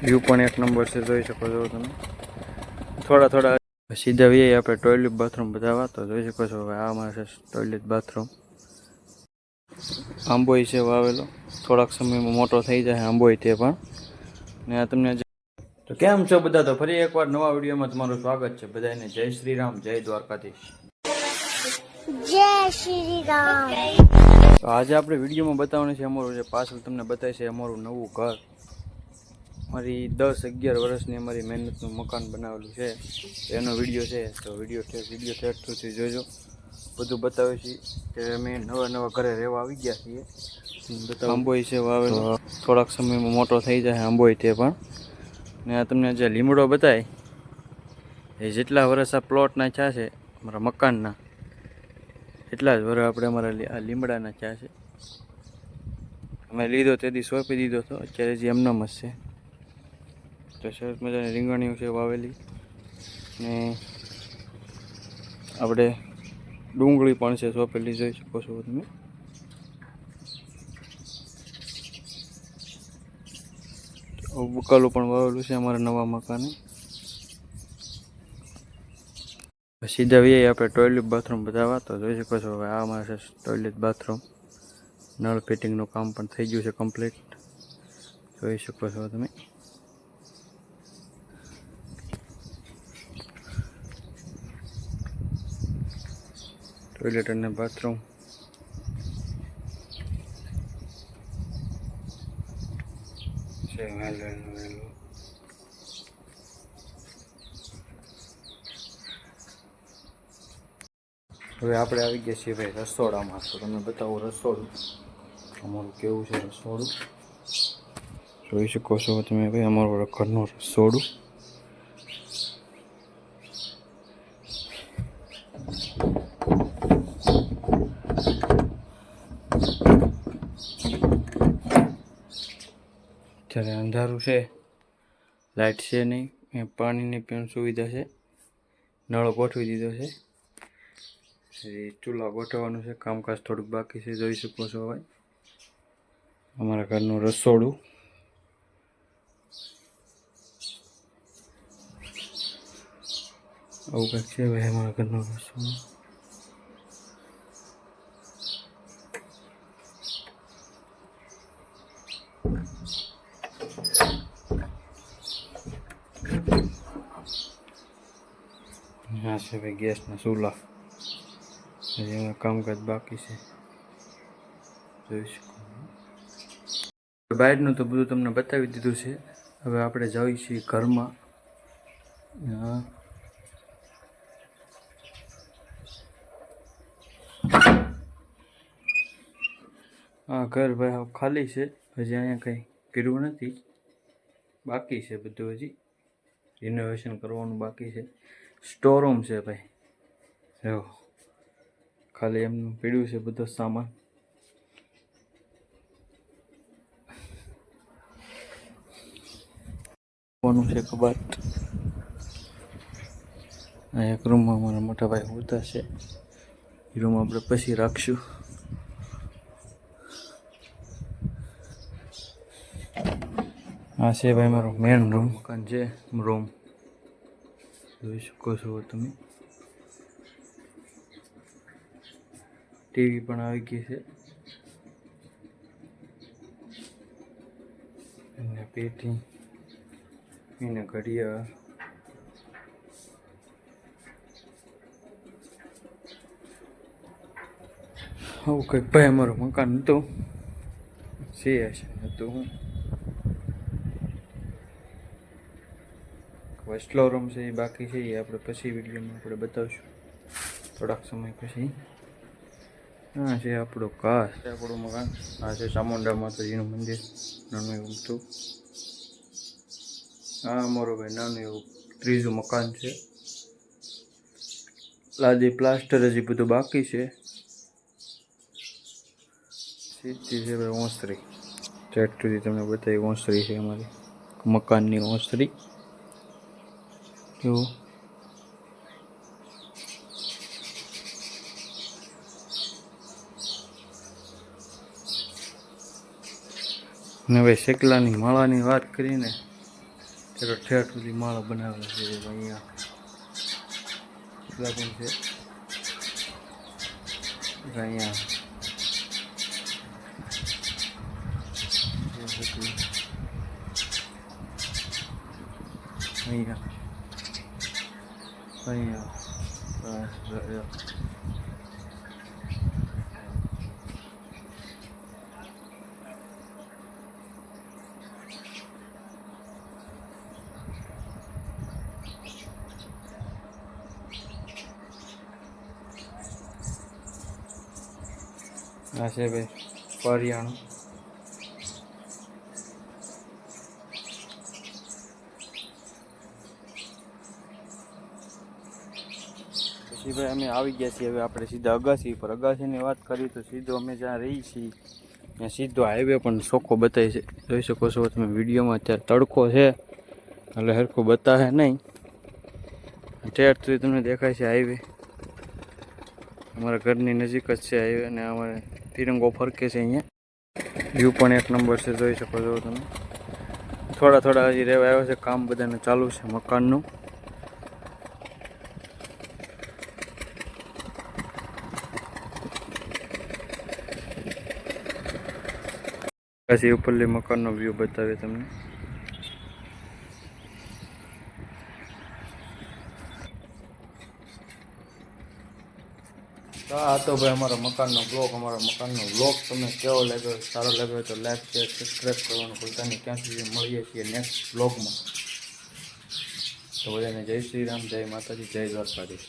View પણ એક number છે, જોઈ શકો છો તમે. થોડા સીધા વીએ આપણે ટોયલેટ બાથરૂમ બતાવવા, તો જોઈ શકો છો હવે આ અમારે છે ટોયલેટ બાથરૂમ. આંબોય છે વાવેલો, થોડાક સમયમાં મોટો થઈ જાય આંબોય તે પણ. ને આ તમને તો કેમ છો બધા? તો ફરી એકવાર નવા વિડીયોમાં તમારું સ્વાગત છે બધાને. જય શ્રી રામ, જય દ્વારકાધીશ. જય શ્રી રામ. તો આજે આપણે વિડીયોમાં બતાવવાનું છે અમારું જે પાછળ તમને બતાવે છે અમારું નવું ઘર. મારી 10-11 વર્ષની અમારી મહેનતનું મકાન બનાવેલું છે, એનો વિડીયો છે. તો વિડીયો ઠેઠ સુધી જોજો. બધું બતાવે છે કે અમે નવા ઘરે રહેવા આવી ગયા છીએ. આંબોય છે વાવેલો, થોડાક સમયમાં મોટો થઈ જાય આંબોય તે પણ. ને આ તમને જે લીમડો બતાય એ જેટલા વર્ષ આ પ્લોટના થયા છે અમારા મકાનના, એટલા જ વર્ષ આપણે અમારા આ લીમડાના થયા છે. અમે લીધો તેથી સોંપી દીધો હતો, અત્યારે જે એમનામ જ છે. તો સરસ મજાની રીંગણીઓ છે વાવેલી, ને આપણે ડુંગળી પણ છે સોંપેલી, જોઈ શકો છો તમે. બકાલું પણ વાવેલું છે અમારા નવા મકાને. સીધા વીએ આપણે ટોયલેટ બાથરૂમ બતાવવા, તો જોઈ શકો છો હવે આ અમારે છે ટોયલેટ બાથરૂમ. નળ ફિટિંગનું કામ પણ થઈ ગયું છે કમ્પ્લીટ, જોઈ શકો છો તમે. ટોયલેટ અને બાથરૂમ છે વહેલું. હવે આપણે આવી ગયા છીએ ભાઈ રસોડામાં. તો તમને બતાવું રસોડું અમારું કેવું છે. રસોડું જોઈ શકો છો તમે ભાઈ, અમારું ઘરનું રસોડું. અત્યારે અંધારું છે, લાઇટ છે નહીં, પાણીની પણ સુવિધા છે. નળ ગોઠવી દીધો છે, ચૂલા ગોઠવવાનું છે, કામકાજ થોડુંક બાકી છે, જોઈ શકો છો ભાઈ. અમારા ઘરનું રસોડું. આવું કંઈક છે ભાઈ અમારા ઘરનું રસોડું. હા છે ભાઈ ગેસના ચૂલા, હજી એમાં કામકાજ બાકી છે, જોઈ શકો. બહારનું તો બધું તમને બતાવી દીધું છે. હવે આપણે જઈએ છીએ ઘરમાં. હા ઘર ભાઈ ખાલી છે, હજી અહીંયા કંઈ કર્યું નથી, બાકી છે બધું. હજી રિનોવેશન કરવાનું બાકી છે. સ્ટોર રૂમ છે ભાઈ, જો ખાલી એમનું પીડ્યું છે બધો સામાન. કોનું છે કબાટ. આ એક રૂમમાં અમારા મોટા ભાઈ હોતા છે, એ રૂમ આપણે પછી રાખશું. આ છે ભાઈ મારો મેન રૂમ, મકાન છે રૂમ, જોઈ શકો છો તમે. ટીવી પણ આવી ગઈ છે, એને પેટી, એને ઘડિયાળ. આવું કંઈક ભાઈ અમારું મકાન હતું, હતું હું. વસલો રૂમ છે એ બાકી છે, એ આપણે પછી વિડીયોમાં આપણે બતાવશું થોડાક સમય પછી. હા છે આપણું ઘર, આપણું મકાન. આ છે ચામુંડા માતાજીનું મંદિર, નાનું એવું હતું. હા અમારું ભાઈ નાનું એવું ત્રીજું મકાન છે. લાદી પ્લાસ્ટર હજી બધું બાકી છે. સીધી છે ભાઈ ઓસરી, ચેટ સુધી તમને બતાવી. ઓસરી છે અમારી મકાનની ઓસરી. જો ને ભાઈ શેકલાની માળાની વાત કરીને એટલે ઠેઠ સુધી માળો બનાવેલો છે અહીંયા કેટલા પણ છે અહીંયા અહીંયા આ છે ભાઈ પરિયાણું પછી ભાઈ અમે આવી ગયા છીએ હવે આપણે સીધા અગાસી પર અગાસીની વાત કરીએ તો સીધો અમે જ્યાં રહી છીએ ત્યાં સીધો હાઈવે પણ ચોખ્ખો બતાવે છે જોઈ શકો છો તમે વિડીયોમાં અત્યારે તડકો છે એટલે સરખું બતાવે નહીં ઠેઠથી તમને દેખાય છે હાઈવે અમારા ઘરની નજીક જ છે હાઈવે અને અમારે તિરંગો ફરકે છે અહીંયા વ્યૂ પણ એક નંબર છે જોઈ શકો છો તમે થોડા હજી રહેવા આવ્યો છે કામ બધાને ચાલુ છે મકાનનું પછી ઉપરલી મકાનનો વ્યૂ બતાવે તમને આ તો ભાઈ અમારા મકાનનો બ્લોગ તમને કેવો લાગ્યો સારો લાગ્યો તો લાઈક શેર સબસ્ક્રાઈબ કરવાનું ભૂલતા નહીં. ક્યાં સુધી મળીએ છીએ નેક્સ્ટ બ્લોગમાં. તો બધાને જય શ્રી રામ, જય માતાજી, જય દ્વારકાધીશ.